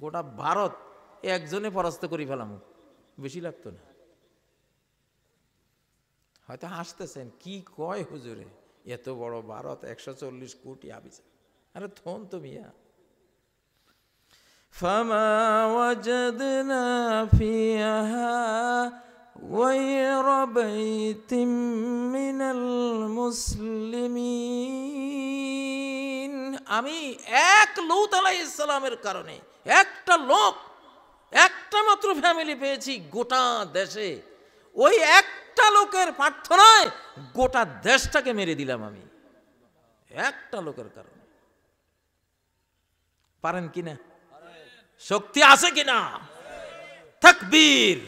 গোটা ভারত একজনে পরাস্ত করি ফেলাম, বেশি লাগতো না। হয়তো হাসতেছেন, কি কয় হুজুরে, এত বড় ভারত, 140 কোটি আবিস, আরে থন তো মিয়া। ফামা ওয়াজাদনা ফিহা গায়রা বাইতিম মিনাল মুসলিমিন। আমি এক লূত আলাইহিস সালামের কারণে একটা লোক, একটা মাত্র ফ্যামিলি পেয়েছি গোটা দেশে। ওই একটা লোকের প্রার্থনায় গোটা দেশটাকে মেরে দিলাম আমি, একটা লোকের কারণে। পারেন কিনা? শক্তি আছে কিনা? তাকবীর,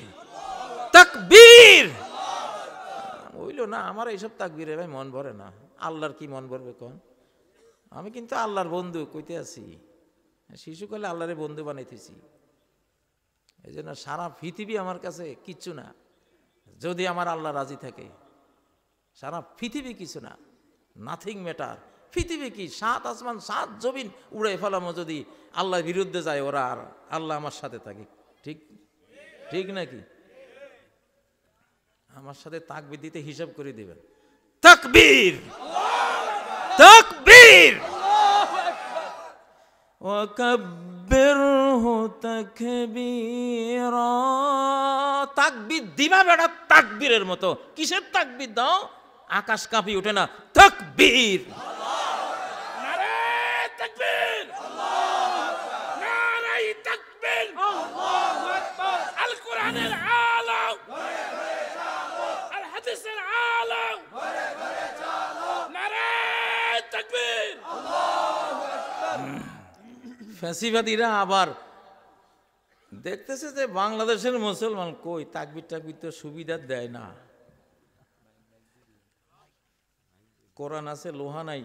তাকবীর। হইল না আমার এইসব তাকবীরে ভাই মন ভরে না। আল্লাহর কি মন ভরবে কোন? আমি কিন্তু আল্লাহর বন্ধু কইতে আছি, শিশুকালে আল্লাহরে বন্ধু বানাইতেছি। এই জন্য সারা পৃথিবী আমার কাছে কিচ্ছু না, যদি আমার আল্লাহ রাজি থাকে। সারা পৃথিবী কিছু না, নাথিং ম্যাটার। পৃথিবী কি, 7 আসমান 7 জমিন উড়ে ফেলামো, যদি আল্লাহর বিরুদ্ধে যায় ওরা, আর আল্লাহ আমার সাথে থাকে। ঠিক ঠিক নাকি? আমার সাথে তাকবীর দিতে হিসাব করে দিবেন। তাকবীর, তাকবীর, ওয়াকাব্বিরহু তাকবীরা। তাকবীর দিবা বেটা তাকবীরের মতো। কিসের তাকবীর দাও? আকাশ কাঁপি ওঠে না। তাকবীর, নারে তাকবীর, নারে তাকবীর, আল্লাহু আকবার। আল কোরআনের আলো, আল হাদিসের আলো, নারে তাকবীর। ফ্যাসিবাদীরা আবার দেখতেছে যে বাংলাদেশের মুসলমান কই তাকবীর টাকবীর তো সুবিধা দেয় না। কোরআন আছে, লোহা নাই।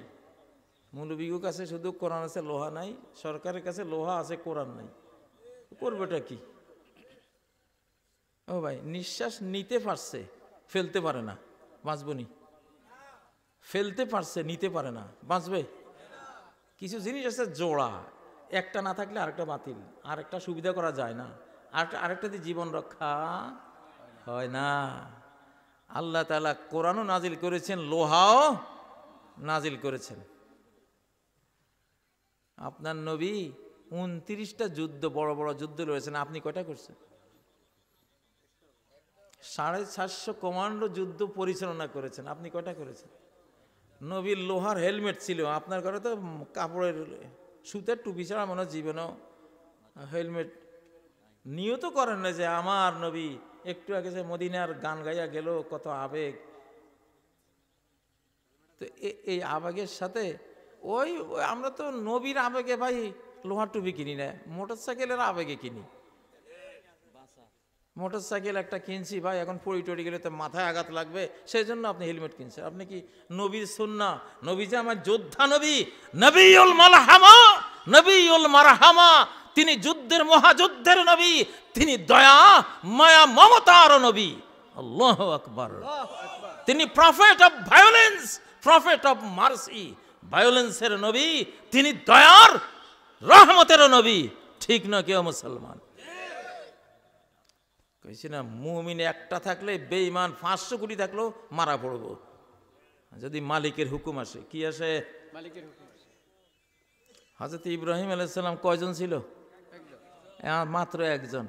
মৌলবীর কাছে শুধু কোরআন আছে, লোহা নাই। সরকারের কাছে লোহা আছে, কোরআন নাই। করবেটা কি? ও ভাই, নিঃশ্বাস নিতে পারছে, ফেলতে পারে না, বাঁচবনি। ফেলতে পারছে, নিতে পারে না, বাঁচবে? কিছু জিনিস আছে জোড়া, একটা না থাকলে আরেকটা বাতিল, আরেকটা সুবিধা করা যায় না, আরেকটা দিয়ে জীবন রক্ষা হয় না। আল্লাহ তাআলা কোরআনও নাজিল করেছেন, লোহাও নাজিল করেছেন। আপনার নবী 29টা যুদ্ধ, বড় বড় যুদ্ধ লড়েছেন, আপনি কয়টা করছেন? 750 কমান্ডো যুদ্ধ পরিচালনা করেছেন, আপনি কয়টা করেছেন? নবীর লোহার হেলমেট ছিল, আপনার ঘরে তো কাপড়ের সুতের টুপি ছাড়া মনে হয় জীবনেও হেলমেট নিয়ত করেন না যে আমার নবী একটু আগে যে মদিনার গান গাইয়া গেল, কত আবেগ। তো এই আবেগের সাথে ওই আমরা তো নবীর আবেগে ভাই লোহার টুপি কিনি না, মোটর সাইকেলের আবেগে কিনি। মোটর সাইকেল একটা কিনছি ভাই, এখন পড়ি টড়ি গেলে তো মাথায় আঘাত লাগবে, সেই জন্য আপনি হেলমেট কিনছেন। আপনি কি নবীর সুন্নাহ, নবী যে আমার যোদ্ধা নবী, নবীউল মালহামা, নবীউল মারহামা, তিনি যুদ্ধের মহাযুদ্ধের নবী, তিনি দয়া মায়া মমতার নবী। আল্লাহু আকবার। তিনি prophet of violence, prophet of mercy. ভায়োলেন্সের নবী, তিনি দয়ার রহমতের নবী। ঠিক না কেউ মুসলমান? কইছি না, মুমিন একটা থাকলে বেঈমান 500 কোটি থাকলেও মারা পড়ব, যদি মালিকের হুকুম আসে। কি আসে? মালিকের হুকুম। হযরত ইব্রাহিম আলাইহিস সালাম কয়জন ছিল? মাত্র একজন।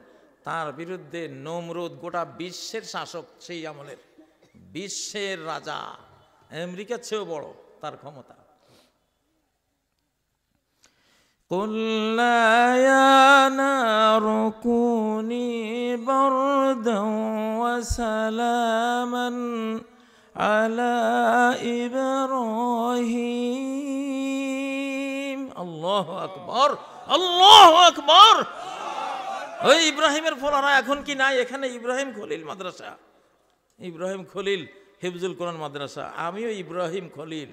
তার বিরুদ্ধে নমরুদ, গোটা বিশ্বের শাসক সেই আমলের, বিশ্বের রাজা, আমেরিকার চেয়েও বড় তার ক্ষমতা। قُلْنَا يَا نَارُ كُونِي بَرْدًا وَسَلَامًا عَلَى إِبْرَاهِيمَ। আল্লাহু আকবার, আল্লাহু আকবার। ওই ইব্রাহিমের ফলারা এখন কি নাই? এখানে ইব্রাহিম খলিল মাদ্রাসা, ইব্রাহিম খলিল হিফজুল কোরআন মাদ্রাসা। আমিও ইব্রাহিম খলিল।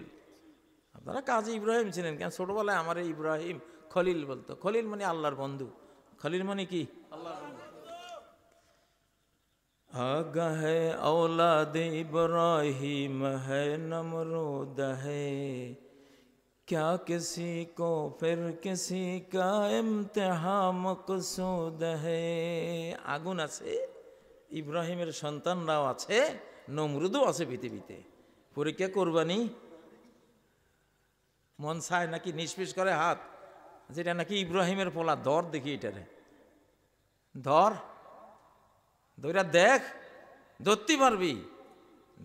আপনারা কাজী ইব্রাহিম ছিলেন কেন? ছোটবেলায় আমার ইব্রাহিম খলিল বলতো। খলিল মানে আল্লাহর বন্ধু, খলিল মানে কি? আল্লাহর বন্ধু। আগা হে औलाद इब्राहिम है नमरूद है क्या किसी को फिर किसी का इम्तिहान मकसूद है। আগুন আছে, ইব্রাহিমের সন্তানরাও আছে, নমরুদও আছে পৃথিবীতে। পরীক্ষা করবানি মন চায় নাকি নিষ্পিস করে হাত, যেটা নাকি ইব্রাহিমের পোলা, ধর দেখি এটারে, ধর ধরা দেখ, ধরতে পারবি,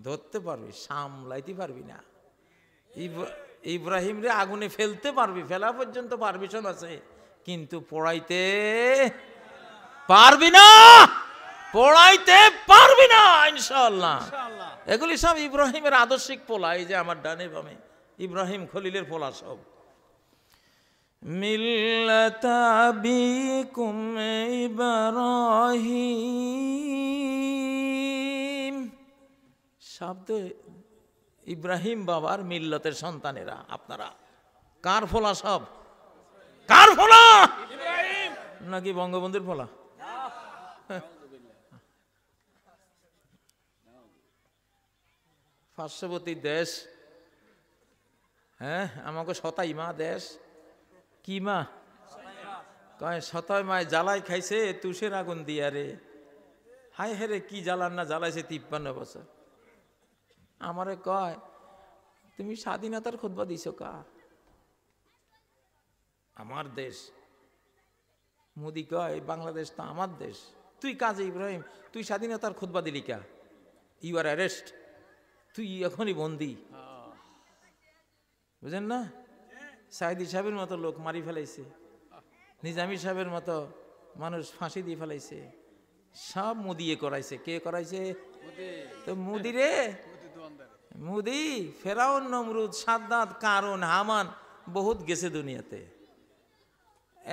ধরতে পারবি, সামলাইতে পারবি না। ইব্রাহিম রে আগুনে ফেলতে পারবি, ফেলা পর্যন্ত পারমিশন আছে, কিন্তু পড়াইতে পারবি না, পড়াইতে পারবি না ইনশাআল্লাহ। এগুলি সব ইব্রাহিমের আদর্শিক পোলা। এই যে আমার ডানে বামে ইব্রাহিম খলিলের পোলা সব। মিল্লাতা আবিকুম ইব্রাহিম, শব্দ ইব্রাহিম বাবার মিল্লতের সন্তানেরা আপনারা। কার ফোলা সব? কার ফোলা? নাকি বঙ্গবন্ধুর ফোলা? পার্শ্ববর্তী দেশ, হ্যাঁ আমাকে সতাই মা দেশ, কি মা কয় সতাই মায় জ্বালাই খাইছে তুষের আগুন দিয়া রে। হায় হেরে কি জ্বালান না জ্বালাইছে 53 বছর। আমারে কয় তুমি স্বাধীনতার খুতবা দিছো কা? আমার দেশ। মোদি কয় বাংলাদেশ তো আমার দেশ। তুই কাজে ইব্রাহিম তুই স্বাধীনতার খুতবা দিলি কা? ইউ আর অ্যারেস্ট, তুই এখনই বন্দি। বুঝেন না? সাইদি সাহেবের মতো লোক মারি ফেলাইছে, নিজামী সাহেবের মতো মানুষ ফাঁসি দিয়ে ফেলাইছে, সব মুদিয়ে করাইছে। কে করাইছে? তো মুদি রে, মুদি, ফেরাউন, নমরুদ, সাদ্দাত, কারুন, হামান বহুত গেছে দুনিয়াতে।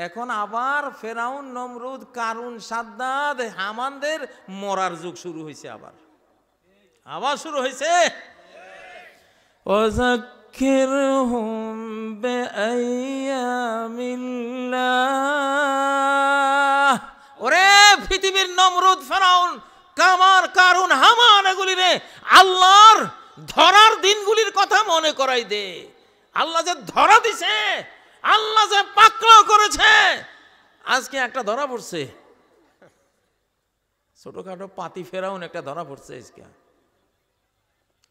এখন আবার ফেরাউন, নমরুদ, কারুন, সাদ্দাত, হামানদের মরার যুগ শুরু হয়েছে, আবার আবার শুরু হয়েছে। ওয়াযাক্কিরহুম বিআইয়ামিল্লাহ। ওরে পৃথিবীর নমরুদ, ফেরাউন, কামার, কারুন, হামান এগুলি রে আল্লাহর ধরার দিনগুলির কথা মনে করাই দে। আল্লাহ যে ধরা দিছে, আল্লাহ যে পাকড়াও করেছে। আজকে একটা ধরা পড়ছে, ছোটখাটো পাতি ফেরাউন একটা ধরা পড়ছে আজকে।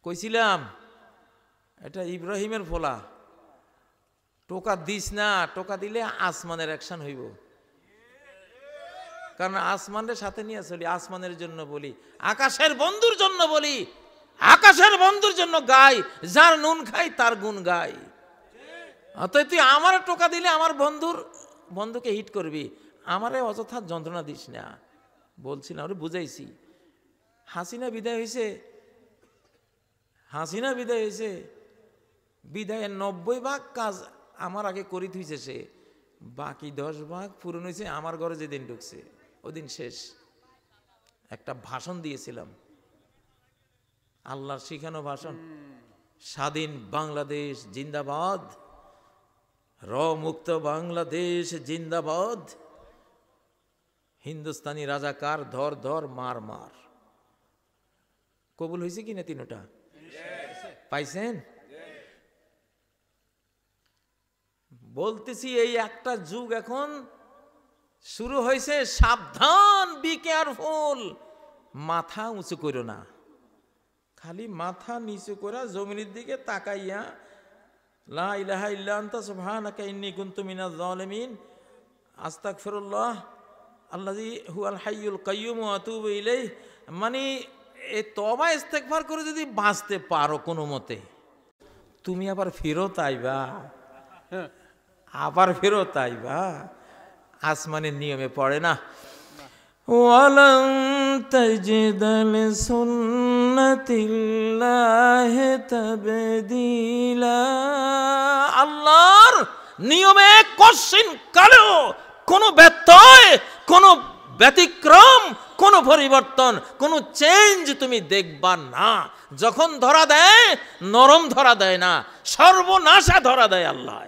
কইছিলাম এটা ইব্রাহিমের ফোলা, টোকা দিস না, টোকা দিলে আসমানের অ্যাকশন হইব। কারণ আসমানের সাথে নিয়ে চলি, আসমানের জন্য বলি, আকাশের বন্ধুর জন্য বলি, আকাশের বন্ধুর জন্য গাই, যার নুন খাই তার গুণ গাই। অতএব তুই আমার টোকা দিলে আমার বন্ধুকে হিট করবি, আমারে অযথা যন্ত্রণা দিস না। বলছি না, ওরে বুঝাইছি। হাসিনা বিদায় হয়েছে, হাসিনা বিদায় হয়েছে, বিদায়ের 90 কাজ আমার আগে করি থুইছে সে, বাকি 10 পূরণ হয়েছে আমার ঘরে যেদিন ঢুকছে ওদিন শেষ। একটা ভাষণ দিয়েছিলাম, আল্লাহর শিখানো ভাষণ, স্বাধীন বাংলাদেশ জিন্দাবাদ, মুক্ত বাংলাদেশ জিন্দাবাদ, হিন্দুস্তানি রাজাকার ধর ধর মার মার। কবুল হয়েছে কিনা? 3টা পাইছেন? বলতেছি এই একটা যুগ এখন শুরু হয়েছে, সাবধান, বি কেয়ারফুল। মাথা উঁচু করো না, খালি মাথা নিচু করে জমিনের দিকে তাকাইয়া লা ইলাহা ইল্লা আনতা সুবহানাকা ইন্নী কুনতু মিনাজ জালিমিন, আস্তাগফিরুল্লাহ আল্লাযী হুয়াল হাইয়ুল কাইয়্যুম ওয়া আতুবু ইলাইহি, মানে এই তওবা ইস্তেগফার করে যদি বাঁচতে পারো কোনো মতে, তুমি আবার ফেরত আইবা, আবার ফেরত আইবা। আসমানের নিয়মে পড়ে না। ওয়ালান তাজিদা লিসুন্নাতিল্লাহি তাবদীলা। আল্লাহর নিয়মে কশিন কালেও কোনো ব্যত্যয়, কোনো ব্যতিক্রম, কোনো পরিবর্তন, কোনো চেঞ্জ তুমি দেখবা না। যখন ধরা দেয় নরম ধরা দেয় না, সর্বনাশা ধরা দেয় আল্লাহ,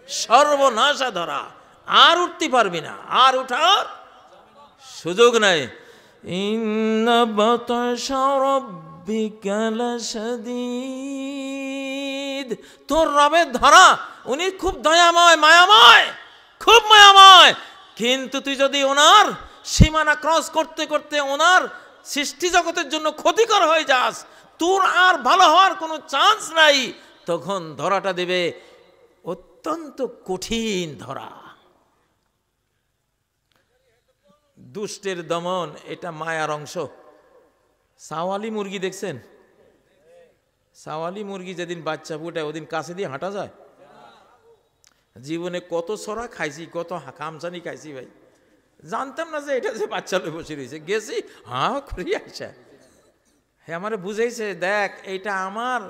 সর্বনাশা ধরা। আর উঠতে পারবি না, আর উঠার সুযোগ নাই। ইন্না বাতাশা রাব্বিকা লাশাদীদ, তোর রবের ধরা উনি খুব দয়াময়, মায়াময়, খুব মায়াময়। কিন্তু তুই যদি ওনার সীমানা ক্রস করতে করতে ওনার সৃষ্টি জগতের জন্য ক্ষতিকর হয়ে যাস, তোর আর ভালো হওয়ার কোনো চান্স নাই, তখন ধরাটা দেবে অত্যন্ত কঠিন ধরা। দুষ্টের দমন এটা মায়ার অংশ। সাওয়ালি মুরগি দেখছেন? সাওয়ালি মুরগি যেদিন বাচ্চা ফুটায় ওদিন কাছে দিয়ে হাঁটা যায়? জীবনে কত সরা খাইছি, কত কামচানি খাইছি ভাই, জানতাম না যে এটা যে বাচ্চা লয়ে বসে রয়েছে, গেছি হাঁ করি আইসা হ্যাঁ আমারে বুঝাইছে, দেখ এইটা আমার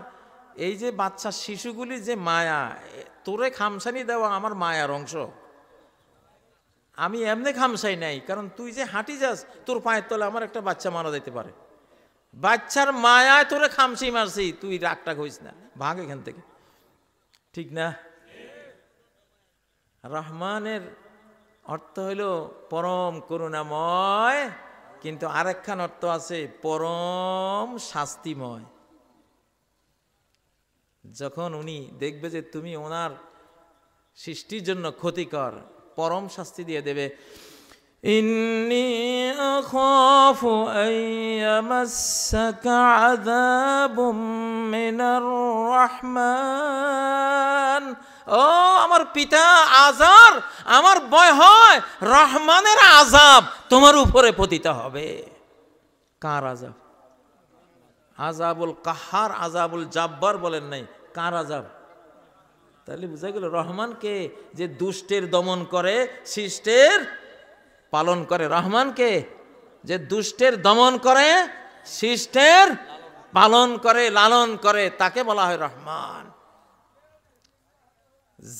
এই যে বাচ্চা শিশুগুলি যে মায়া, তোরে খামসানি দেওয়া আমার মায়ার অংশ। আমি এমনি খামসাই নাই, কারণ তুই যে হাঁটি যাস তোর পায়ের তলে আমার একটা বাচ্চা মারা যেতে পারে, বাচ্চার মায়ায় তোরে খামসি মারছি, তুই রাগটা হইস না, ভাগ এখান থেকে, ঠিক না? রহমানের অর্থ হইল পরম করুণাময়, কিন্তু আরেকখান অর্থ আছে পরম শাস্তিময়। যখন উনি দেখবে যে তুমি ওনার সৃষ্টির জন্য ক্ষতিকর, পরম শাস্তি দিয়ে দেবে। ইন্নী আখাফু আইয়ামাসসাকা আযাবুম মিনার রহমান, ও আমার পিতা আজার, আমার ভয় হয় রহমানের আযাব তোমার উপরে পতিত হবে। কার আযাব? আযাবুল কাহার, আযাবুল জাব্বার বলেন নাই, কার আযাব? তাহলে বুঝা গেল রহমানকে যে দুষ্টের দমন করে, শিষ্টের পালন করে। রহমানকে যে দুষ্টের দমন করে, শিষ্টের পালন করে, লালন করে, তাকে বলা হয় রহমান।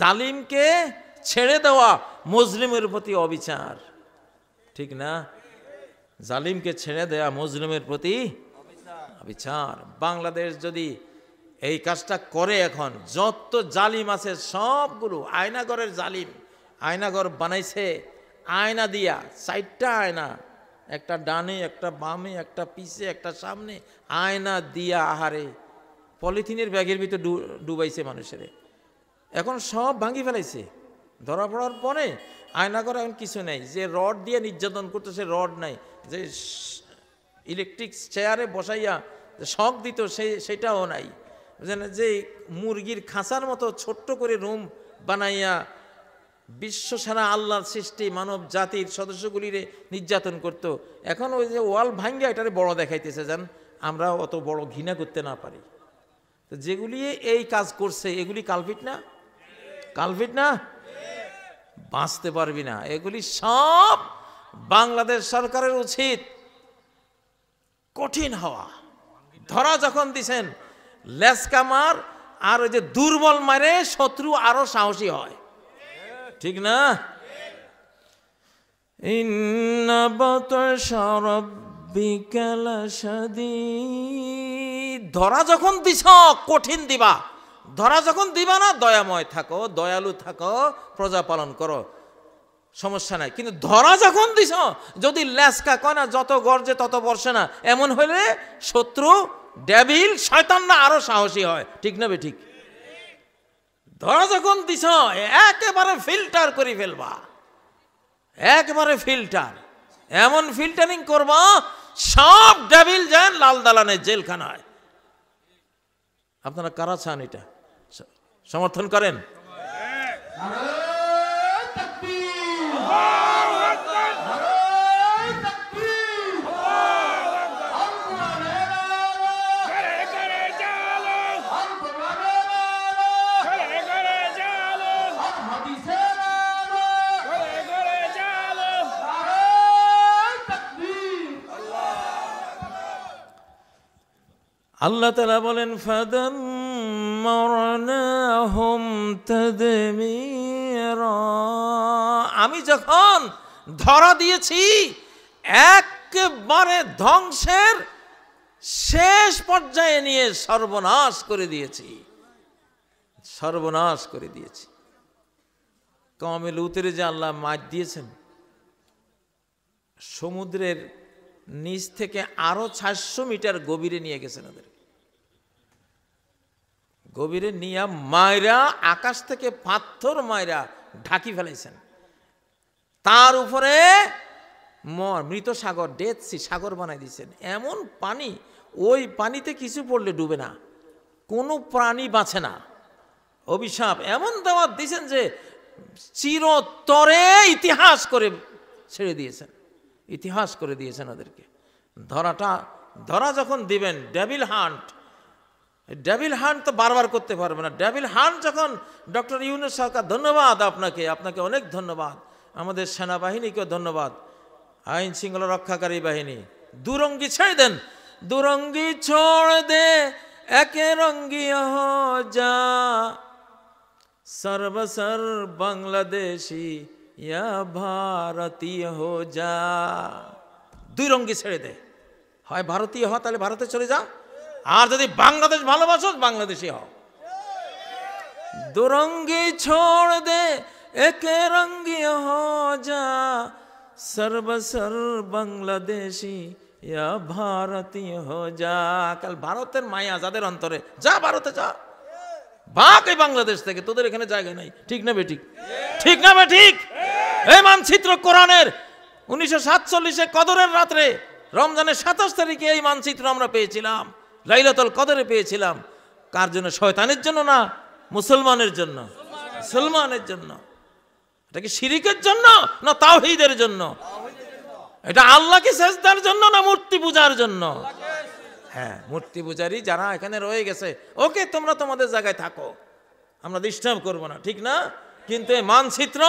জালিমকে ছেড়ে দেওয়া মুজলিমের প্রতি অবিচার, ঠিক না? জালিমকে ছেড়ে দেওয়া মুজলিমের প্রতি অবিচার। বাংলাদেশ যদি এই কাজটা করে, এখন যত জালিম আছে সবগুলো আয়নাগরের জালিম, আয়নাগর বানাইছে আয়না দিয়া, 4টা আয়না, একটা ডানে, একটা বামে, একটা পিছে, একটা সামনে, আয়না দিয়া আহারে পলিথিনের ব্যাগের ভিতরে ডুবাইছে মানুষের। এখন সব ভাঙি ফেলাইছে, ধরা পড়ার পরে আয়নাগর এখন কিছু নেই। যে রড দিয়ে নির্যাতন করতেছে রড নাই, যে ইলেকট্রিক চেয়ারে বসাইয়া শক দিত সেটাও নাই, যে মুরগির খাঁচার মতো ছোট্ট করে রুম বানাইয়া বিশ্ব সারা আল্লাহর সৃষ্টি মানব জাতির সদস্যগুলিরে নির্যাতন করত, এখন ওই যে ওয়াল ভাঙ্গা এটারে বড় দেখাইতেছে, যেন আমরা অত বড় ঘৃণা করতে না পারি। তো যেগুলি এই কাজ করছে এগুলি কালপিট না? কালপিট না? বাঁচতে পারবি না। এগুলি সব বাংলাদেশ সরকারের উচিত কঠিন হওয়া। ধরা যখন দিছেন লেসকামার, আর ওই যে দুর্বল মারে শত্রু আরো সাহসী হয়, ঠিক না? ইন্না বাতাশা রাব্বিকা লাশাদীদ, ধরা যখন দিছ কঠিন দিবা, ধরা যখন দিবা না দয়াময় থাকো, দয়ালু থাকো, প্রজা পালন করো, সমস্যা নাই। কিন্তু ধরা যখন দিছ, যদি লেসকা কয় না যত গর্জে তত বর্ষে না, এমন হইলে শত্রু ডেভিল শয়তানরা আরো সাহসী হয়, ঠিক না? ঠিক। ধরা যখন দিছ একেবারে ফিল্টার করে ফেলবা, একেবারে ফিল্টার, এমন ফিল্টারিং করবা সব ডেভিল যান লাল দালানের জেলখানায়। আপনারা কারা চান এটা? সমর্থন করেন? আল্লাহ তাআলা বলেন ফাদাম্মারনাহুম তাদমীরা, আমি যখন ধরা দিয়েছি একেবারে ধ্বংসের শেষ পর্যায়ে নিয়ে সর্বনাশ করে দিয়েছি, সর্বনাশ করে দিয়েছি। কওমে লূতের যে আল্লাহ মার দিয়েছেন, সমুদ্রের নিচ থেকে আরো 400 মিটার গভীরে নিয়ে গেছেন ওদের। গভীরে নিয়ে মায়রা আকাশ থেকে পাথর মায়রা ঢাকি ফেলাইছেন। তার উপরে মৃত সাগর, ডেথ সি, সাগর বানাই দিয়েছেন। এমন পানি, ওই পানিতে কিছু পড়লে ডুবে না, কোনো প্রাণী বাঁচে না। অভিশাপ এমন দাওয়াত দিয়েছেন যে চিরতরে ইতিহাস করে ছেড়ে দিয়েছেন, ইতিহাস করে দিয়েছেন ওদেরকে। ধরা যখন দিবেন, ডেভিল হান্ট তো বারবার করতে পারবে না। ডেভিল হান্ট যখন ডক্টর ইউনূস সরকার, ধন্যবাদ আপনাকে অনেক ধন্যবাদ, আমাদের সেনাবাহিনীকেও ধন্যবাদ, আইন শৃঙ্খলা রক্ষাকারী বাহিনী। দুরঙ্গি ছেড়ে দেন, দুরঙ্গি ছোড় দে একে রঙ্গি হো যা, সর্বসর বাংলাদেশি ইয়া ভারতীয় হো যা। দুই রঙ্গি ছেড়ে দে, হয় ভারতীয় হ, তাহলে ভারতে চলে যা, আর যদি বাংলাদেশ ভালোবাসো বাংলাদেশি হও। দুরঙ্গি ছোড় দে একে রঙ্গি হো যা, সর্বসর বাংলাদেশি ইয়া ভারতীয় হো যা। কাল ভারতের মায়া যাদের অন্তরে, যা ভারতে যা, ভাগ এই বাংলাদেশ থেকে, তোদের এখানে জায়গা নাই। ঠিক না বেঠিক? ঠিক না বেঠিক? এই মানচিত্র কোরআনের 1947 কদরের রাত্রে, রমজানের 27 তারিখে এই মানচিত্র আমরা পেয়েছিলাম, লাইলাতুল কদরে পেয়েছিলাম। কার জন্য? শয়তানের জন্য না, মুসলমানের জন্য। মুসলমানের জন্য। এটা কি শিরিকের জন্য না তাওহীদের জন্য? এটা আল্লাহকে সেজদার জন্য না মূর্তি পূজার জন্য? হ্যাঁ, মূর্তি পূজারী যারা এখানে রয়ে গেছে, ওকে তোমরা তোমাদের জায়গায় থাকো, আমরা ডিস্টার্ব করব না, ঠিক না? কিন্তু এই মানচিত্র,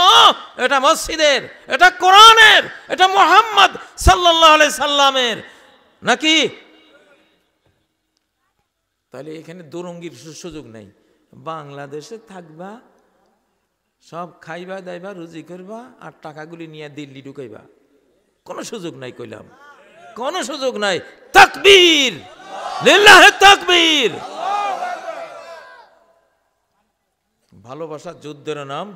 এটা মসজিদের, এটা কোরআনের, এটা মুহাম্মদ সাল্লাল্লাহু আলাইহি সাল্লামের নাকি? তাহলে এখানে দুরঙ্গির সুযোগ নেই। বাংলাদেশে থাকবা, সব খাইবা দাইবা, রুজি করবা, আর টাকাগুলি নিয়ে দিল্লি ঢুকাইবা, কোনো সুযোগ নাই। কইলাম কোনো সুযোগ নাই। তাকবীর, লিল্লাহি তাকবীর। ভালোবাসা যুদ্ধের নাম,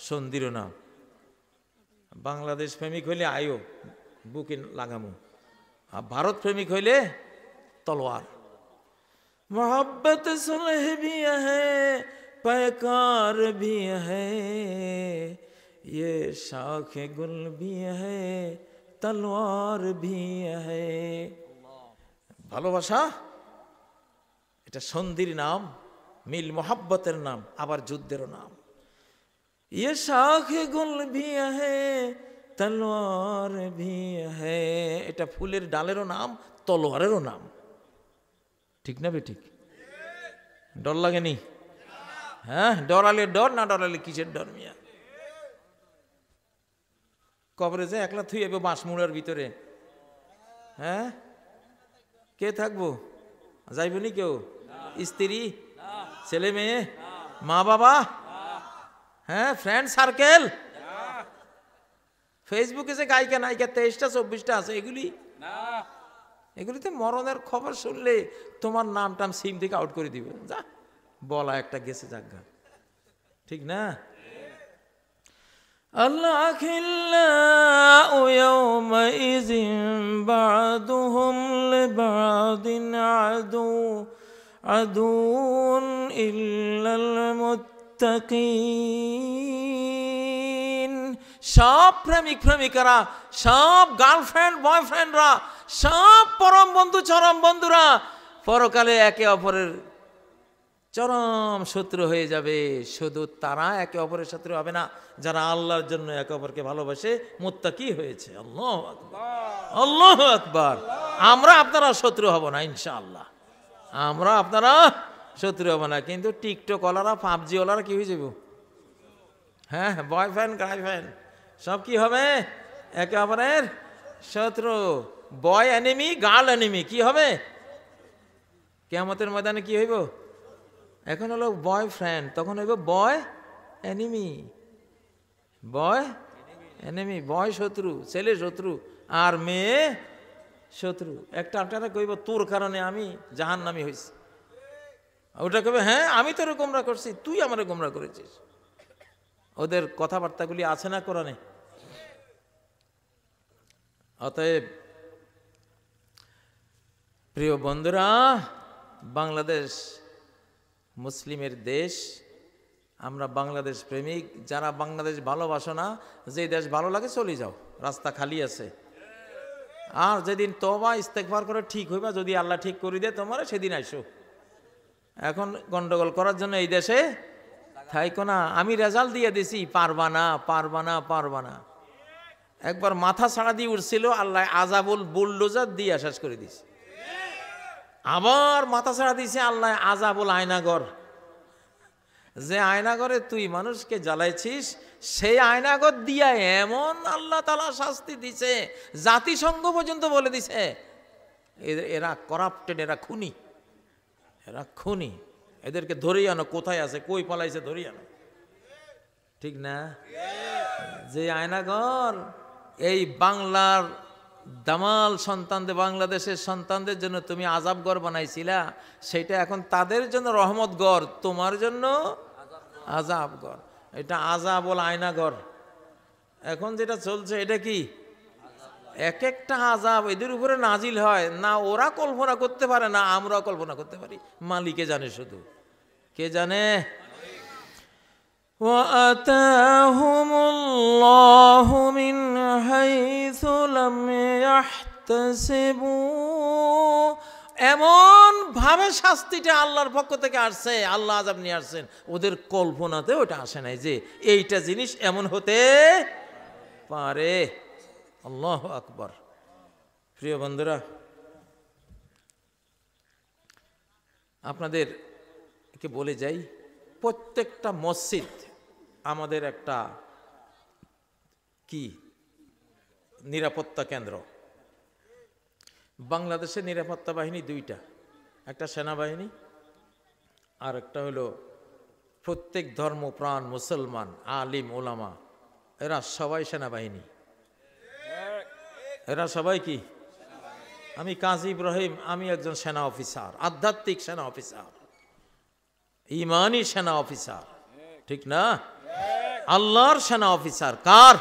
সন্ধির নাম। বাংলাদেশ প্রেমিক হইলে আয়ো বুকে লাগামো, আর ভারত প্রেমিক হইলে তলোয়ার। मोहब्बत सुलह भी है, पैकार भी है, ये शाख गुल भी है, तलवार भी है। ভালোবাসা এটা সন্ধির নাম, মিল মোহাব্বতের নাম, আবার যুদ্ধেরও নাম। ये शाख गुल भी है, तलवार भी है, এটা ফুলের ডালেরও নাম, তলোয়ারেরও নাম। ঠিক না বেঠিক? ডর লাগেনি? হ্যাঁ, ডরালে ডর, না ডরালে কিসের ডর মিয়া? কবরে যে একলা থুই এবো বাঁশমুড়ার ভিতরে, হ্যাঁ, কে থাকবো? যাইব নি কেউ? স্ত্রী, ছেলে মেয়ে, মা বাবা, হ্যাঁ, ফ্রেন্ড সার্কেল। ফেসবুকে যে গায়িকা নায়িকা 23টা 24টা আছে, এগুলিতে মরণের খবর শুনলে তোমার নাম টাম সিম থেকে আউট করে দিবে। যা বলা একটা গেছে জায়গা, ঠিক না? আল্লাহ খিল্লাউ ইয়াওমাইযিন বা'দুহুম লিবা'দিন আদুন ইল্লাল মুত্তাকিন। সব প্রেমিক প্রেমিকারা, সব গার্লফ্রেন্ড বয়ফ্রেন্ডরা, সব পরম বন্ধু চরম বন্ধুরা পরকালে একে অপরের চরম শত্রু হয়ে যাবে। শুধু তারা একে অপরের শত্রু হবে না, যারা আল্লাহর জন্য একে অপরকে ভালোবাসে মুত্তাকি হয়েছে। আল্লাহু আকবার, আল্লাহু আকবার। আমরা আপনারা শত্রু হব না ইনশাআল্লাহ, আমরা আপনারা শত্রু হব না। কিন্তু টিকটক ওয়ালারা, পাবজি ওয়ালারা কি হয়ে যাব? হ্যাঁ, বয়ফ্রেন্ড গার্লফ্রেন্ড সব কি হবে? একে অপরের শত্রু। বয় এনিমি, গার্ল এনিমি। কি হবে কিয়ামতের ময়দানে? কি হইব? এখন হলো বয়ফ্রেন্ড, তখন হইব বয় এনিমি। বয় এনিমি, বয় শত্রু, ছেলে শত্রু, আর মেয়ে শত্রু। একটা আপনারা কইব তোর কারণে আমি জাহান্নামী হইছি, ওটা কইবে হ্যাঁ আমি তোরে গোমরা করছি, তুই আমারে গোমরা করেছিস। ওদের কথাবার্তাগুলি আছে না কোরআনে? অতএব প্রিয় বন্ধুরা, বাংলাদেশ মুসলিমের দেশ, আমরা বাংলাদেশ প্রেমিক। যারা বাংলাদেশ ভালোবাসো না, যে দেশ ভালো লাগে চলে যাও, রাস্তা খালি আছে। আর যেদিন তওবা ইস্তেগফার করে ঠিক হইবা, যদি আল্লাহ ঠিক করে দেয় তোমার, সেদিন আইসো। এখন গন্ডগোল করার জন্য এই দেশে থাইকো না। আমি রেজাল্ট দিয়ে দিছি, পারবা না, পারবা না, পারবা না। একবার মাথা ছাড়া দিয়ে উঠছিল, আল্লাহ আজাবুল বুলডোজার দিয়ে শেষ করে দিছে। আবার মাথা ছাড়া দিছে আল্লাহ আজাবুল আয়নাগর। যে আয়নাগরে তুই মানুষকে জ্বালাইছিস, সেই আয়নাগর দিয়া এমন আল্লাহ তাআলা শাস্তি দিছে, জাতিসংঘ পর্যন্ত বলে দিছে এরা করাপ্টেড, এরা খুনি, এরা খুনি। এদেরকে ধরেই আনো, কোথায় আছে, কই পালাইছে, ধরেই আনো। ঠিক না? যে আয়নাগর এই বাংলার দামাল সন্তানদের, বাংলাদেশের সন্তানদের জন্য তুমি আযাবঘর বানাইছিলা, সেটা এখন তাদের জন্য রহমতঘর, তোমার জন্য আযাবঘর। এটা আযাবুল আয়নাগর। এখন যেটা চলছে এটা কি? এক একটা আযাব এদের উপরে নাজিল হয় না, ওরা কল্পনা করতে পারে না, আমরাও কল্পনা করতে পারি। মালিকে জানে, শুধু কে জানে? وَآتَاهُمُ اللَّهُ مِنْ حَيْثُ لَمْ يَحْتَسِبُوا। এমন ভাবে শাস্তিটা আল্লাহর পক্ষ থেকে আসছে, আল্লাহ আযাব নিয়ে আসছেন, ওদের কল্পনাতে ওটা আসে নাই যে এইটা জিনিস এমন হতে পারে। আল্লাহু আকবার। প্রিয় বন্ধুরা, আপনাদেরকে বলে যাই, প্রত্যেকটা মসজিদ আমাদের একটা কি নিরাপত্তা কেন্দ্র। বাংলাদেশের নিরাপত্তা বাহিনী দুইটা, একটা সেনাবাহিনী আর একটা হলো প্রত্যেক ধর্মপ্রাণ মুসলমান আলিম ওলামা, এরা সবাই সেনাবাহিনী। এরা সবাই কি? আমি কাজী ইব্রাহিম, আমি একজন সেনা অফিসার, আধ্যাত্মিক সেনা অফিসার, ইমানি সেনা অফিসার। ঠিক না? আল্লাহর সেনা অফিসার। কার?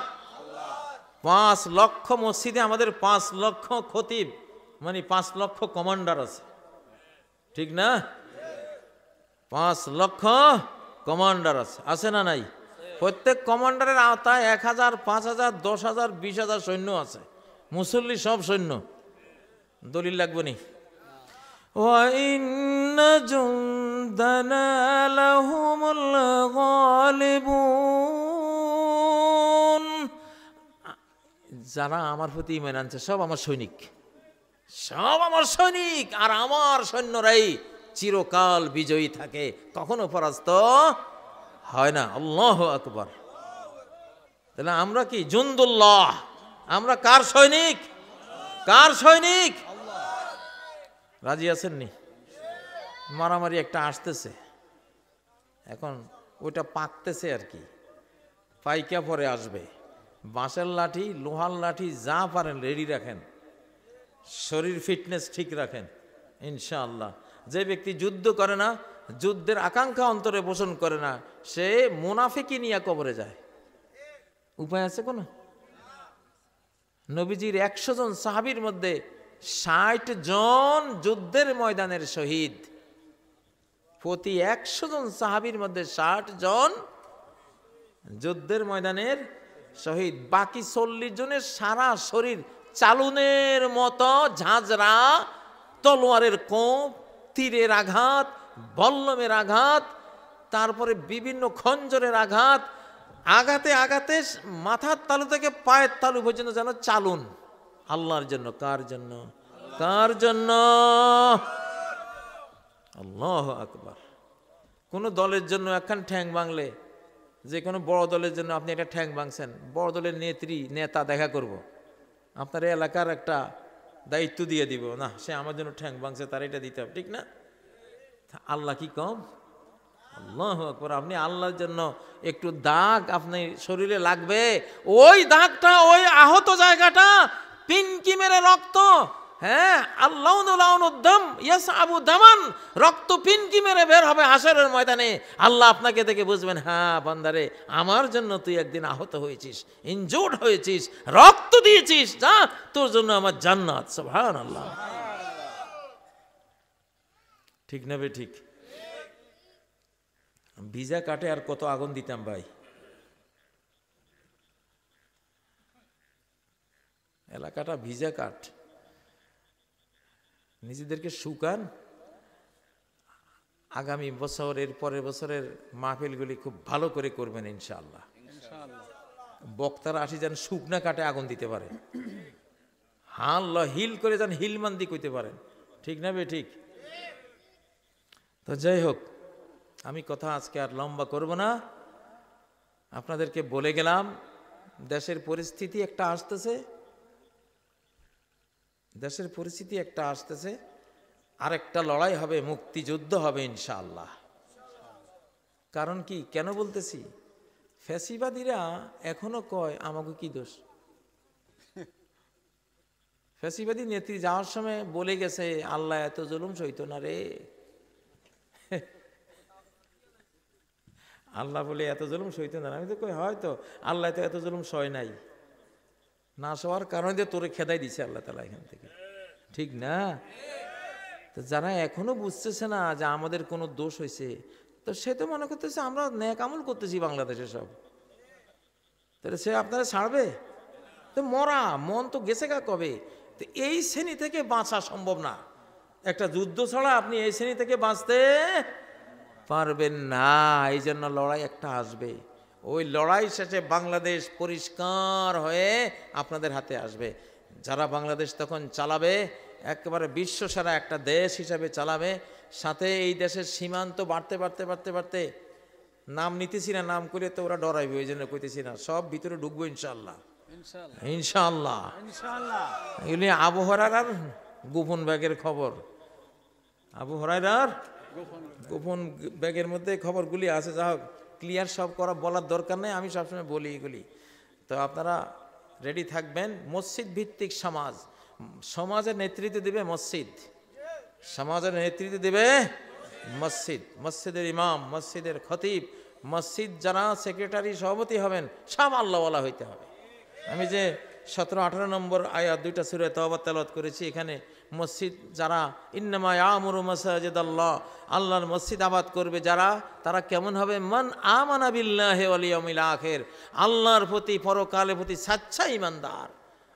5 লক্ষ মসজিদে আমাদের 5 লক্ষ খতিব, মানে 5 লক্ষ কমান্ডার আছে। ঠিক না? 5 লক্ষ কমান্ডার আছে, আছে না নাই? প্রত্যেক কমান্ডারের আওতায় 1000, 5000, 10,000, 20,000 সৈন্য আছে। মুসল্লি সব সৈন্য। দলিল লাগবে নি? وَإِنَّ جُنْدَنَا لَهُمُ الْغَالِبُونَ। যারা আমার প্রতি ঈমান আনছে সব আমার সৈনিক, সব আমার সৈনিক। আর আমার সৈন্যরাই চিরকাল বিজয়ী থাকে, কখনো পরাস্ত হয় না। আল্লাহু আকবার। তাহলে আমরা কি? জুনদুল্লাহ। আমরা কার সৈনিক? কার সৈনিক? রাজি আছেন নি? মারামারি একটা আসতেছে, এখন ওইটা পাকতেছে আর কি, পাইকা পরে আসবে। বাঁশের লাঠি, লোহার লাঠি, যা পারেন রেডি রাখেন, শরীর ফিটনেস ঠিক রাখেন, ইনশাআল্লাহ। যে ব্যক্তি যুদ্ধ করে না, যুদ্ধের আকাঙ্ক্ষা অন্তরে পোষণ করে না, সে মুনাফিকি নিয়ে কবরে যায়। উপায় আছে কোনো? নবীজির 100 জন সাহাবীর মধ্যে 60 জন যুদ্ধের ময়দানের শহীদ। প্রতি 100 জন সাহাবীর মধ্যে 60 জন যুদ্ধের ময়দানের শহীদ। বাকি 40 জনের সারা শরীর চালুনের মতো ঝাঁঝরা, তলোয়ারের কোপ, তীরের আঘাত, বল্লমের আঘাত, তারপরে বিভিন্ন খঞ্জরের আঘাত, আঘাতে আঘাতে মাথার তালু থেকে পায়ের তালু পর্যন্ত যেন চালুন। আল্লাহর জন্য। কার জন্য? কার জন্য? আল্লাহু আকবার। কোন দলের জন্য একখান ঠ্যাং ভাঙলে, যে কোনো বড় দলের জন্য আপনি একটা ঠ্যাং ভাঙছেন, বড় দলের নেতা দেখা করব, আপনার এলাকার একটা দায়িত্ব দিয়ে দিব, না সে আমার জন্য ঠ্যাং ভাঙছে, তার এটা দিতে হবে। ঠিক না? আল্লাহ কি কম? আল্লাহু আকবার। আপনি আল্লাহর জন্য একটু দাগ আপনি শরীরে লাগবে, ওই দাগটা, ওই আহত জায়গাটা পিনকি মেরে রক্ত, হ্যাঁ, আল্লাহুদ্দাম ইয়াসআবু দামান, রক্ত পিনকি মেরে বের হবে হাসরের ময়দানে। আল্লাহ আপনাকে দেখে বুঝবেন, হ্যাঁ বান্দারে, আমার জন্য তুই একদিন আহত হয়েছিস, ইনজুর্ড হয়েছিস, রক্ত দিয়েছিস, যা তোর জন্য আমার জান্নাত। সুবহানাল্লাহ। ঠিক না বে ঠিক? ভিজা কাটে আর কত আগুন দিতাম ভাই। এলাকাটা ভিজা কাঠ, নিজেদেরকে শুকান, আগামী বছরের পরের বছরের মাহফিলগুলি খুব ভালো করে করবেন ইনশাআল্লাহ। বক্তারা আসি যেন শুকনা কাটে আগুন দিতে পারে, হিল করে যেন হিলমান্দি কইতে পারেন। ঠিক না বে ঠিক? তো যাই হোক, আমি কথা আজকে আর লম্বা করব না, আপনাদেরকে বলে গেলাম দেশের পরিস্থিতি একটা আসতেছে, দেশের পরিস্থিতি একটা আসতেছে, আরেকটা লড়াই হবে, মুক্তিযুদ্ধ হবে ইনশাআল্লাহ। কারণ কি, কেন বলতেছি, ফ্যাসিবাদীরা এখনো কয় আমাকে কি দোষ। ফ্যাসিবাদী নেত্রী যাওয়ার সময় বলে গেছে আল্লাহ এত জুলুম সইত না রে, আল্লাহ বলে এত জুলুম সইত না। আমি তো কই হয়তো আল্লাহ তো এত জুলুম সয় নাই, না সওয়ার কারণে যে তোরে খেদাই দিছে আল্লাহ তাআলা এখান থেকে। ঠিক না? তো যারা এখনো বুঝতেছে না যে আমাদের কোনো দোষ হয়েছে, তো সে তো মনে করতেছে আমরা নেক আমল করতেছি বাংলাদেশে সব, তাহলে সে আপনারা ছাড়বে? তো মরা মন তো গেছে গা কবে। তো এই শ্রেণী থেকে বাঁচা সম্ভব না, একটা যুদ্ধ ছাড়া আপনি এই শ্রেণী থেকে বাঁচতে পারবেন না। এই জন্য লড়াই একটা আসবে, ওই লড়াই শেষে বাংলাদেশ পরিষ্কার হয়ে আপনাদের হাতে আসবে। যারা বাংলাদেশ তখন চালাবে একেবারে বিশ্বসেরা একটা দেশ হিসাবে চালাবে, সাথে এই দেশের সীমান্ত বাড়তে বাড়তে বাড়তে বাড়তে, নাম নিতেছি না, নাম করে তো ওরা ডরাইবে, ওই জন্য কইতেছি না, সব ভিতরে ঢুকবো ইনশাআল্লাহ, ইনশাআল্লাহ। এগুলি আবু হুরায়রার গোপন ব্যাগের খবর, আবু হুরায়রার গোপন ব্যাগের মধ্যে খবরগুলি আছে। যা হোক, ক্লিয়ার সব করা বলার দরকার নেই, আমি সবসময় বলি এগুলি। তো আপনারা রেডি থাকবেন। মসজিদ ভিত্তিক সমাজ, সমাজের নেতৃত্ব দিবে মসজিদ, সমাজের নেতৃত্ব দিবে মসজিদ, মসজিদের ইমাম, মসজিদের খতিব, মসজিদ যারা সেক্রেটারি সভাপতি হবেন সব আল্লাহওয়ালা হইতে হবে। আমি যে 17-18 নম্বর আয়াত দুইটা সূরা তাওবা তেলাওয়াত করেছি, এখানে মসজিদ যারা ইন্নামা ইয়ামুরু মাসাজিদাল্লাহ, আল্লাহর মসজিদ আবাদ করবে যারা, তারা কেমন হবে? মান আমানা বিল্লাহি ওয়াল ইয়াউমিল আখির, আল্লাহর প্রতি পরকালের প্রতি সাচ্চা ইমানদার,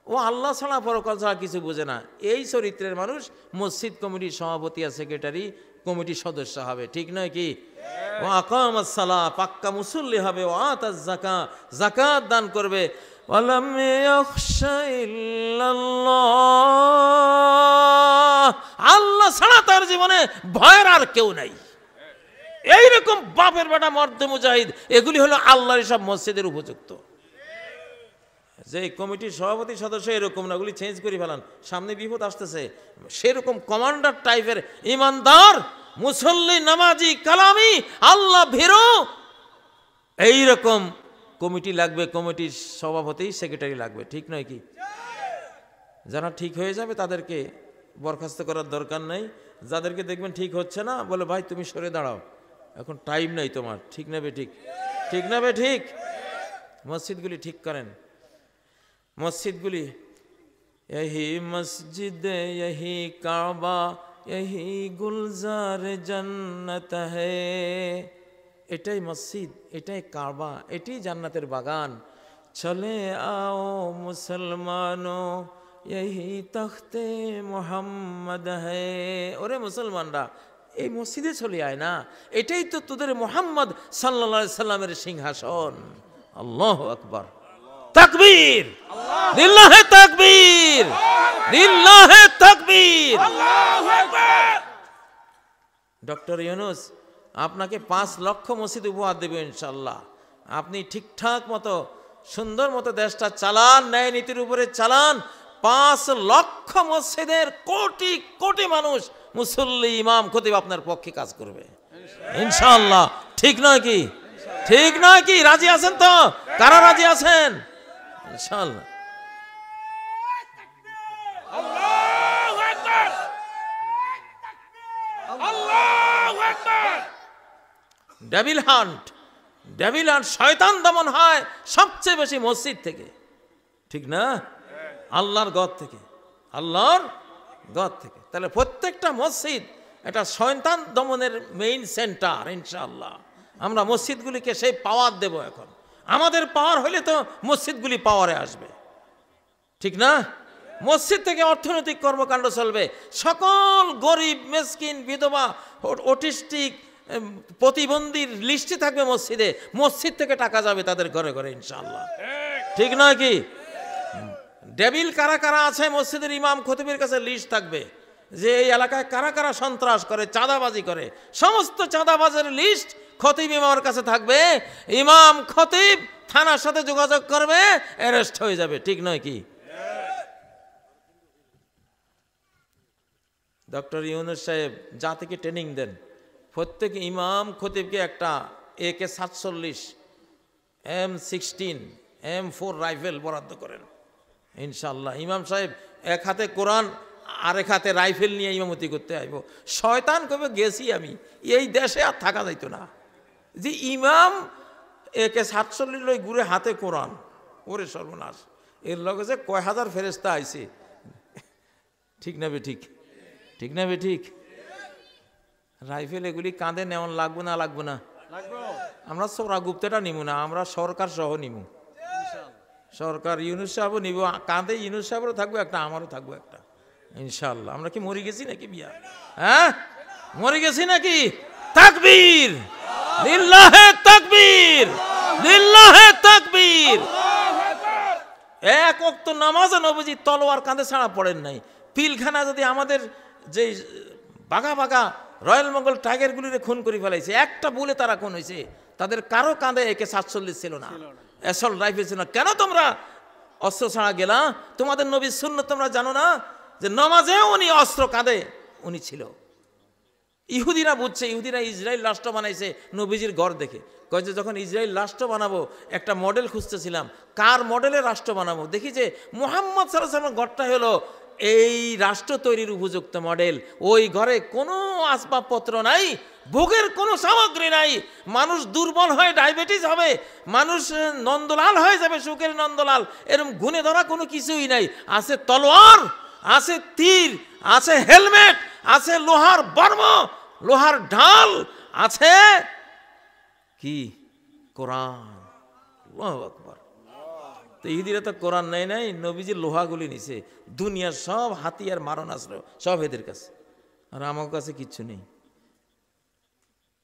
ও আল্লাহ ছাড়া পরকাল ছাড়া কিছু বোঝে না, এই চরিত্রের মানুষ মসজিদ কমিটির সভাপতি আর সেক্রেটারি কমিটির সদস্য হবে। ঠিক নয় কি? ও আকামাস সালাহ, পাক্কা মুসল্লি হবে, ও আতাজ যাকাত, যাকাত দান করবে, ওয়ালাম ইয়াখশা ইল্লাল্লাহ, আল্লাহ ছাড়া তার জীবনে ভয়ের আর কেউ নাই। এইরকম বাপের বেটা মর্দ মুজাহিদ, এগুলি হলো আল্লাহর সব মসজিদের উপযুক্ত। যে কমিটির সভাপতি সদস্য এরকম না, ওগুলি চেঞ্জ করে ফেলান, সামনে বিপদ আসতেছে। সেরকম কমান্ডার টাইপের ইমানদার, মুসল্লি, নামাজি, কালামি, আল্লাহ ভীরু, এইরকম কমিটি লাগবে, কমিটির সভাপতি সেক্রেটারি লাগবে। ঠিক নয় কি? যারা ঠিক হয়ে যাবে তাদেরকে বরখাস্ত করার দরকার নেই, যাদেরকে দেখবেন ঠিক হচ্ছে না বলে ভাই তুমি সরে দাঁড়াও, এখন টাইম নেই তোমার। ঠিক না বে ঠিক? ঠিক না বে ঠিক? মসজিদগুলি ঠিক করেন, মসজিদগুলি, यही मस्जिद यही काबा यही गुलजार जन्नत है, এটাই মসজিদ, এটাই কাবা, এটাই জান্নাতের বাগান। চলে আও মুসলমানো यही তখতে মোহাম্মদ है, ওরে মুসলমানরা এই মসজিদে চলে আয় না, এটাই তো তোদের মোহাম্মদ সাল্লাল্লাহু আলাইহি সাল্লামের সিংহাসন। আল্লাহু আকবার, তাকবীর, লিল্লাহে তাকবীর, লিল্লাহে তাকবীর, আল্লাহু আকবার। ডক্টর ইউনূস আপনাকে 5 লক্ষ মসজিদ উপহার দেবে ইনশাআল্লাহ। আপনি ঠিকঠাক মতো সুন্দর মতো দেশটা চালান, ন্যায় নীতির উপরে চালান, 5 লক্ষ মসজিদের কোটি কোটি মানুষ, মুসল্লি, ইমাম, খতিব আপনার পক্ষে কাজ করবে ইনশাআল্লাহ। ঠিক নয় কি? ঠিক নয় কি? রাজি আছেন তো? কারা রাজি আছেন? ইনশাআল্লাহ। আল্লাহু আকবার, আল্লাহু আকবার। ডেভিল হান্ট, ডেভিল হান্ট, শয়তান দমন হয় সবচেয়ে বেশি মসজিদ থেকে। ঠিক না? আল্লাহর ঘর থেকে, আল্লাহর ঘর থেকে। তাহলে প্রত্যেকটা মসজিদ এটা শয়তান দমনের মেইন সেন্টার। ইনশাআল্লাহ আমরা মসজিদগুলিকে সেই পাওয়ার দেব। এখন আমাদের পাওয়ার হলে তো মসজিদগুলি পাওয়ারে আসবে, ঠিক না? মসজিদ থেকে অর্থনৈতিক কর্মকাণ্ড চলবে। সকল গরিব, মেসকিন, বিধবা, অটিস্টিক, প্রতিবন্ধীর লিস্টে থাকবে মসজিদে। মসজিদ থেকে টাকা যাবে তাদের ঘরে ঘরে ইনশাআল্লাহ, ঠিক নয় কি? ডেবিল কারা কারা আছে মসজিদের ইমাম খতিবের কাছে লিস্ট থাকবে যে এই এলাকায় কারা কারা সন্ত্রাস করে, চাঁদাবাজি করে। সমস্ত চাঁদাবাজের লিস্ট খতিব ইমামের কাছে থাকবে। ইমাম খতিব থানার সাথে যোগাযোগ করবে, অ্যারেস্ট হয়ে যাবে, ঠিক নয় কি? ডক্টর ইউনূস সাহেব জাতিকে ট্রেনিং দেন, প্রত্যেক ইমাম খতিবকে একটা AK-47, M16, M4 রাইফেল বরাদ্দ করেন ইনশাআল্লাহ। ইমাম সাহেব এক হাতে কোরআন আরেক হাতে রাইফেল নিয়ে ইমামতি করতে আইব। শয়তান কবে গেছি আমি, এই দেশে আর থাকা যাইতো না যে ইমাম AK-47 লই ঘুরে হাতে কোরআন। ওরে সর্বনাশ, এর লগে যে কয় হাজার ফেরেস্তা আইছে, ঠিক না বে ঠিক? ঠিক না বে ঠিক? রাইফেল এগুলি কাঁধে নেওয়ান লাগবে না? লাগবে না? আমরা সোরা গুপ্তেটা নিব না, আমরা সরকার সহ নিব। সরকার ইউনূস সাহেবও নিব, কাঁধে ইউনূস সাহেবেরও থাকবে একটা, আমারও থাকবে একটা ইনশাআল্লাহ। আমরা কি মরে গেছি নাকি বিয়া? হ্যাঁ, মরে গেছি নাকি? তাকবীর, লিল্লাহে তাকবীর, লিল্লাহে তাকবীর। এক ওয়াক্ত নামাজে নবীজি তলোয়ার কাঁধে ছাড়া পড়েন নাই। পিলখানা যদি আমাদের যে বাঘা বাঘা রয়্যাল বেঙ্গল টাইগারগুলিরে খুন করে ফেলাইছে, একটা বলে তারা খুন হয়েছে, তাদের কারো কাঁধে AK-47 ছিল না, অ্যাসল্ট রাইফেল ছিল না। কেন তোমরা অস্ত্র ছাড়া গেলা? তোমাদের নবীর সুন্নাত তোমরা জানো না যে নামাজে উনি অস্ত্র কাঁধে উনি ছিল। ইহুদিরা বুঝছে, ইহুদিরা ইসরায়েল রাষ্ট্র বানাইছে নবীজির ঘর দেখে। কয় যে যখন ইসরায়েল রাষ্ট্র বানাবো একটা মডেল খুঁজতেছিলাম, কার মডেলের রাষ্ট্র বানাবো। দেখি যে মুহাম্মদ সাল্লাল্লাহু আলাইহি ওয়াসাল্লামের ঘরটা হলো এই রাষ্ট্র তৈরির উপযুক্ত মডেল। ওই ঘরে কোনো আসবাবপত্র নাই, ভোগের কোনো সামগ্রী নাই। মানুষ দুর্বল হয়ে ডায়াবেটিস হবে, মানুষ নন্দলাল হয়ে যাবে, সুখের নন্দলাল, এরকম গুণে ধরা কোনো কিছুই নাই। আছে তলোয়ার, আছে তীর, আছে হেলমেট, আছে লোহার বর্ম, লোহার ঢাল, আছে কি? কোরআন। আল্লাহু আকবার। তো ইহুদিরা তো কোরআন নেয় নাই, নবীজির লোহাগুলি নিছে। দুনিয়ার সব হাতিয়ার মারণাস্ত্র সব এদের কাছে, আর আমার কাছে কিচ্ছু নেই।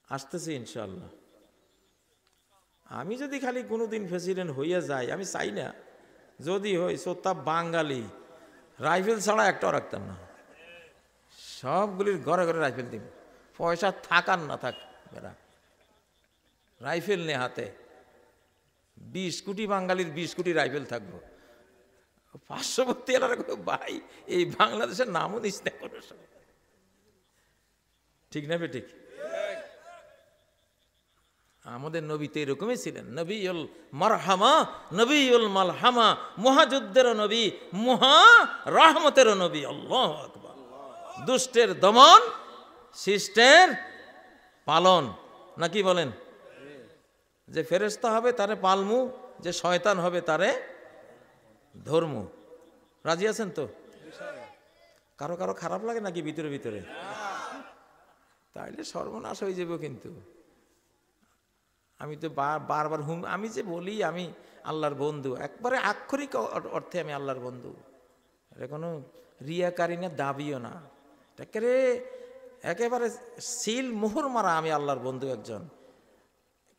আসতেছে ইনশাআল্লাহ। আমি যদি খালি কোনোদিন প্রেসিডেন্ট হইয়া যাই, আমি চাই না, যদি হই সোতা বাঙালি, রাইফেল ছাড়া একটাও রাখতাম না। সবগুলির ঘরে ঘরে রাইফেল দিব, পয়সা থাকার না থাক, বেড়া রাইফেল নে হাতে। 20 কোটি বাঙালির 20 কোটি রাইফেল থাকবো। পার্শ্ববর্তী এলাকা ভাই, এই বাংলাদেশের নামও নিস না কোনো সময়, ঠিক না ঠিক? আমাদের নবী তো এরকমই ছিলেন, নবীউল মারহামা, নবীউল মালহামা, মহাযুদ্ধের নবী, মহা রহমতের নবী। আল্লাহু আকবার। দুষ্টের দমন, শিষ্টের পালন, নাকি বলেন? যে ফেরেশতা হবে তারে পালমু, যে শয়তান হবে তারে ধর্মু। রাজি আছেন তো? কারো কারো খারাপ লাগে নাকি ভিতরে ভিতরে? তাইলে সর্বনাশ হয়ে যাব। কিন্তু আমি তো বারবার আমি যে বলি আমি আল্লাহর বন্ধু, একবারে আক্ষরিক অর্থে আমি আল্লাহর বন্ধু। এটা কোনো রিয়াকারী না, দাবিও না, একেবারে সিল মোহর মারা আমি আল্লাহর বন্ধু একজন।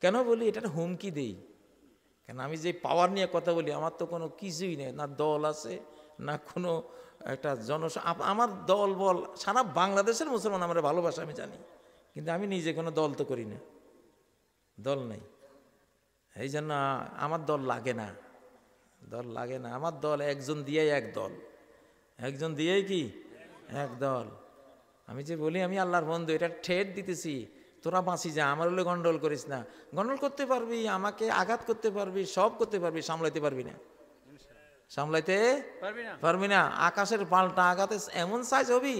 কেন বলি? এটা হুমকি দেই কেন? আমি যে পাওয়ার নিয়ে কথা বলি, আমার তো কোনো কিছুই নেই, না দল আছে, না কোনো একটা আমার দল বল, সারা বাংলাদেশের মুসলমান আমার ভালোবাসা আমি জানি, কিন্তু আমি নিজে কোনো দল তো করি না, দল নেই। এই জন্য আমার দল লাগে না, দল লাগে না। আমার দল একজন দিয়েই এক দল, একজন দিয়েই কি এক দল। আমি যে বলি আমি আল্লাহর বন্ধু, এটা ঠেট দিতেছি, তোরা বাঁচি যা, আমার হলে গন্ডগোল করিস না। গন্ডগোল করতে পারবি, আমাকে আঘাত করতে পারবি, সব করতে পারবি, সামলাইতে পারবি না, সামলাইতে পারবি না। আকাশের পাল্টা আঘাতে এমন সাইজ হবি,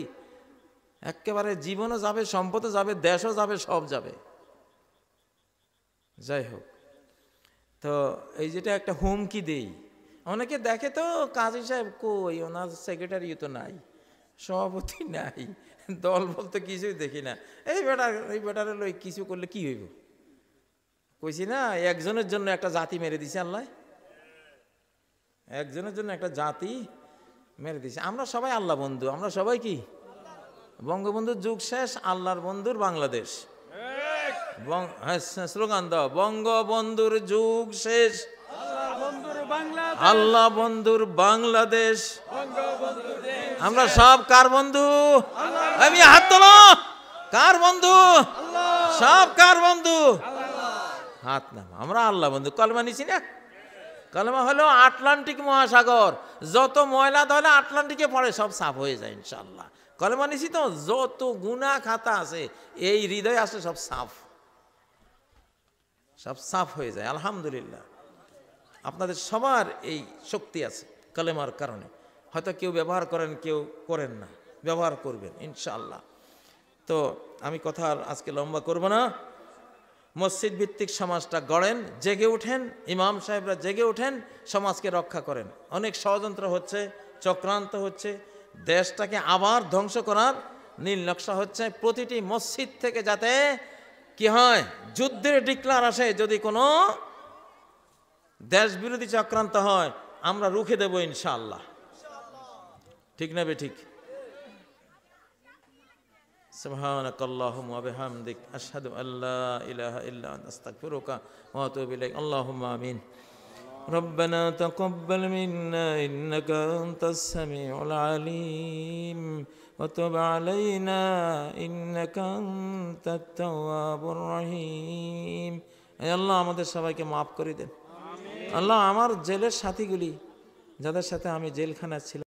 একেবারে জীবনও যাবে, সম্পদও যাবে, দেশও যাবে, সব যাবে। যাই হোক, তো এই যেটা একটা হুমকি দেই, অনেকে দেখে তো কাজী সাহেব কই, ওনার সেক্রেটারি তো নাই, সভাপতি নাই, দল বলতে কিছুই দেখি না। এই বেটারে লই কিছু করলে কি হইব? কইছি না, একজনের জন্য একটা জাতি মেরে দিছে আল্লাহ, একজনের জন্য একটা জাতি মেরে দিছে। আমরা সবাই আল্লাহ বন্ধু, আমরা সবাই কি বঙ্গবন্ধুর যুগ শেষ, আল্লাহর বন্ধুর বাংলাদেশ। স্লোগান দাও, বঙ্গবন্ধুর যুগ শেষ, আল্লাহ বন্ধুর বাংলাদেশ। আমরা সব কার বন্ধু? আমি হাত তোলো, কার বন্ধু? সব কার বন্ধু? হাত নাম। আমরা আল্লাহ বন্ধু। কলমা নিছি না? কলমা হলো আটলান্টিক মহাসাগর, যত ময়লা ধরলে আটলান্টিকে পড়ে সব সাফ হয়ে যায় ইনশাল্লাহ। কলমা নিছি তো, যত গুনাহ খাতা আছে এই হৃদয় আছে সব সাফ, সব সাফ হয়ে যায় আলহামদুলিল্লাহ। আপনাদের সবার এই শক্তি আছে কলেমার কারণে। হয়তো কেউ ব্যবহার করেন, কেউ করেন না, ব্যবহার করবেন ইনশাআল্লাহ। তো আমি কথা আর আজকে লম্বা করব না। মসজিদ ভিত্তিক সমাজটা গড়েন, জেগে ওঠেন, ইমাম সাহেবরা জেগে ওঠেন, সমাজকে রক্ষা করেন। অনেক ষড়যন্ত্র হচ্ছে, চক্রান্ত হচ্ছে, দেশটাকে আবার ধ্বংস করার নীল নকশা হচ্ছে। প্রতিটি মসজিদ থেকে যাতে কি হয়, যুদ্ধের ডিক্লার আসে, যদি কোনো দেশ বিরোধী চক্রান্ত হয় আমরা রুখে দেব ইনশাআল্লাহ। ঠিক না বে ঠিক? সুবহানাকাল্লাহুম্মা ওয়া বিহামদিক আশহাদু আল্লা ইলাহা ইল্লা আনতা আস্তাগফিরুকা ওয়া আতুবু ইলাইক। আল্লাহুম্মা আমিন। রব্বানা তাকাব্বাল মিন্না ইন্নাকা আনতাস সামিউল আলিম ওয়া তুব আলাইনা ইন্নাকা আনতাত তাওয়াবুর রহিম। হে আল্লাহ, আমাদের সবাইকে মাফ করে দেন। আল্লাহ, আমার জেলের সাথীগুলি যাদের সাথে আমি জেলখানায় ছিলাম